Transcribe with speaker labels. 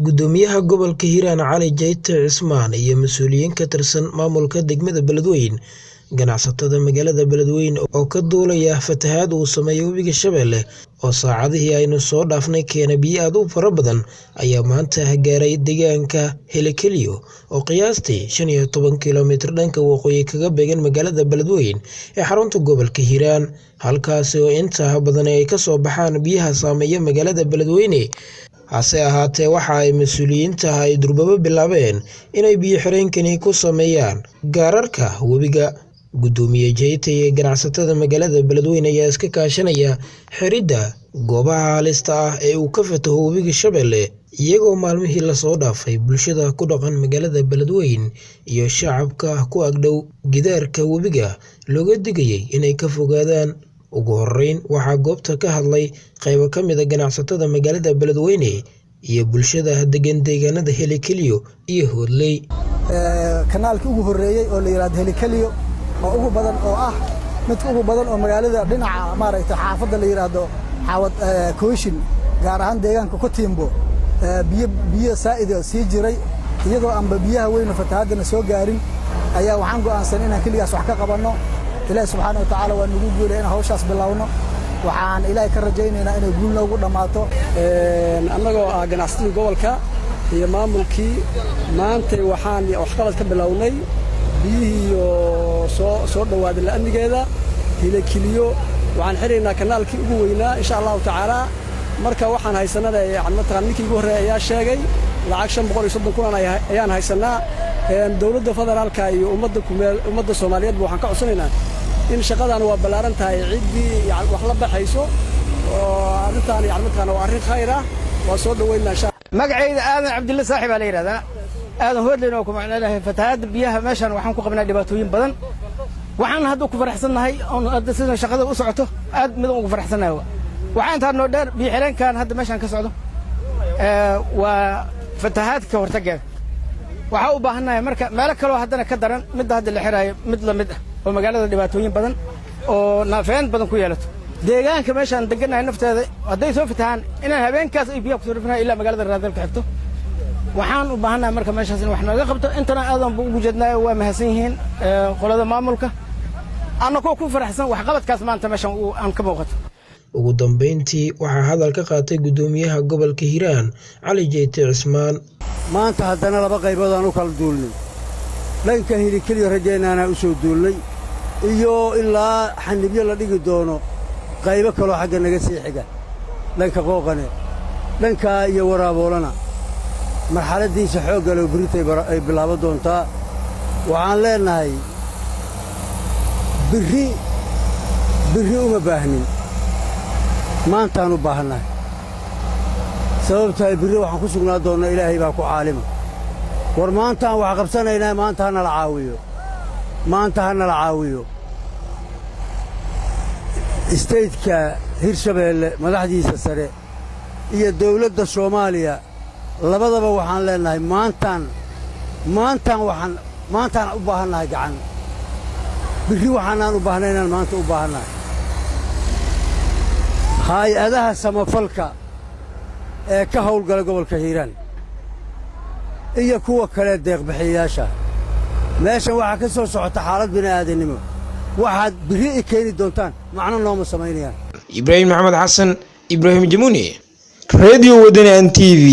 Speaker 1: Gudoomiyaha gobolka Hiiraan Cali Jayte Cismaan iyo mas'uuliyiin ka tirsan maamulka degmada Beledweyne, ganacsatada magaalada Beledweyne oo ka duulaya fatahaad uu sameeyay webiga Shabeelle oo saacadihii aynu soo dhaafnay keenay biyo aad u fara badan ayaa maanta gaaray deegaanka Helekeliyo oo qiyaastii 15 kiiloomitir dhanka waqooyi kaga beegan magaalada Beledweyne ee xarunta gobolka Hiiraan, halkaas oo inta badan ay ka soo baxaan biyaha saameeya magaalada Beledweyne. hase ahaatee waxa ay mas'uuliyiinta ay durbaba bilaabeen inay biyo xireenkani ku sameeyaan gaararka webiga. Gudoomiye Jayte iyo ganacsatada magaalada Beledweyne ayaa iska kaashanaya xiridda goobaha halista ah ee uu ka fataho webiga Shabeelle, iyagoo maalmihii la soo dhaafay bulshada ku dhaqan magaalada Beledweyne iyo shacabka ku agdhow gidaarka webiga looga digayay inay ka fogaadaan. Ugu horreyn waxaa goobta ka hadlay qaybo ka mid ah ganacsatada magaalada Beledweyne iyo bulshada degan deegaanada Helekeliyo iyo Hoodley.
Speaker 2: kanaalkii ugu horeeyay oo la yiraahdo Helekeliyo oo ugu badan oo ah midka ugu badan oo magaalada dhinaca maarayta xaafadda la yiraahdo xawad Kooshin gaar ahaan deegaanka ku tiimbo biyo saa'ido sii jiray iyadoo aanba biyaha weyn fatahaadna soo gaarin ayaa waxaan go'aansan inaan kaliyaas wax ka qabanno. Ilaahay subhanahu wa ta'ala waa nagu guuleeyay in hawshaas bilowno. waxaan Ilaahay ka rajaynaynaa inay guul noogu dhamaato.
Speaker 3: annagoo ah ganacsatada gobolka iyo maamulkii maanta waxaan wax qabad ka bilownay biyihii soo dhawaaday laamigeeda Helekeliyo. waxaan xiriirnaa kanaalkii ugu weynaa insha Allah ta'ala. marka waxaan haysanada mataqaan ninkii ugu horeeyay ayaa sheegay lacag 530 kun ayaan haysanaa. dawladda federaalka iyo ummadda Soomaaliyeed waxaan ka codsanaynaa in shaqadan waa balaaran tahay ciidii wax la baxayso oo arintaan mataqaan waa arrin khayr ah waa soo dhaweynaa insha
Speaker 4: magacayda aadan Cabdulla saaxiib la yiraahdaa aadan Hoodley oo ku macnaheedu fatahaad biyaha meeshan waxaan ku qabnaa dhibaatooyin badan. waxaan hadda ku faraxsanahay oo hadda sida shaqada u socoto aad mid ugu faraxsanahay. waxaan taano dheer biyo xireenkan hadda meeshan ka socdo waa fatahaad ka hortagay. waxa u baahanahay marka meel kale oo haddana ka daran mid hadda la xiraayo mid la mid ah oo magaalada dhibaatooyin badan oo naafeen badan ku yeelato. deegaanka meeshan deganahay nafteeda haday soo fatahaan inaan habeenkaas ay biyo ku soo rifnaa ilaa magaalada raadalka xigto. waxaan u baahanahay marka meeshaas in wax naga qabto intana aadan ugu jeednaa waa mahadsan yihiin qolada maamulka annagoo ku faraxsan wax qabadkaas maanta meeshan aan ka muuqato.
Speaker 1: Ugu dambeyntii waxaa hadal ka qaatay gudoomiyaha gobolka Hiiraan Cali Jayte Cismaan.
Speaker 5: maanta haddana laba qaybood aan u kala duulnay. dhanka Helekeliyo rajaynaana u soo duulnay iyo ilaa xanibyo la dhigi doono qaybo kale xagga naga sii xiga dhanka qooqane dhanka iyo waraaboolana marxaladiisa xoog galo Britay ay bilaabo doontaa. waxaan leenahay birri uma baahnin maantaan u baahanahay sababtoo birri waxaan ku sugnaa doonnaa Ilaahay baa ku caalima. war maantaan wax qabsanaynaa maanta hana la caawiyo isteedka Hirshabeelle madaxdiisa sare iyo dawladda Soomaaliya labadaba waxaan leenahay maantaan u baahanahay gacan birri waxaan u baahnaynaa maanta u baahanahay. hay-adaha samafalka ee ka howlgala gobolka Hiiraan iyo kuwa kale deeq-bixiyayaasha meeshan waxaa ka soo socota xaalad bini'aadanimo waxaad birri i keeni doontaan macno nooma samaynayaan.
Speaker 1: Ibrahim Maxamed Xasan Ibrahim Jamuni Radio Wadani TV.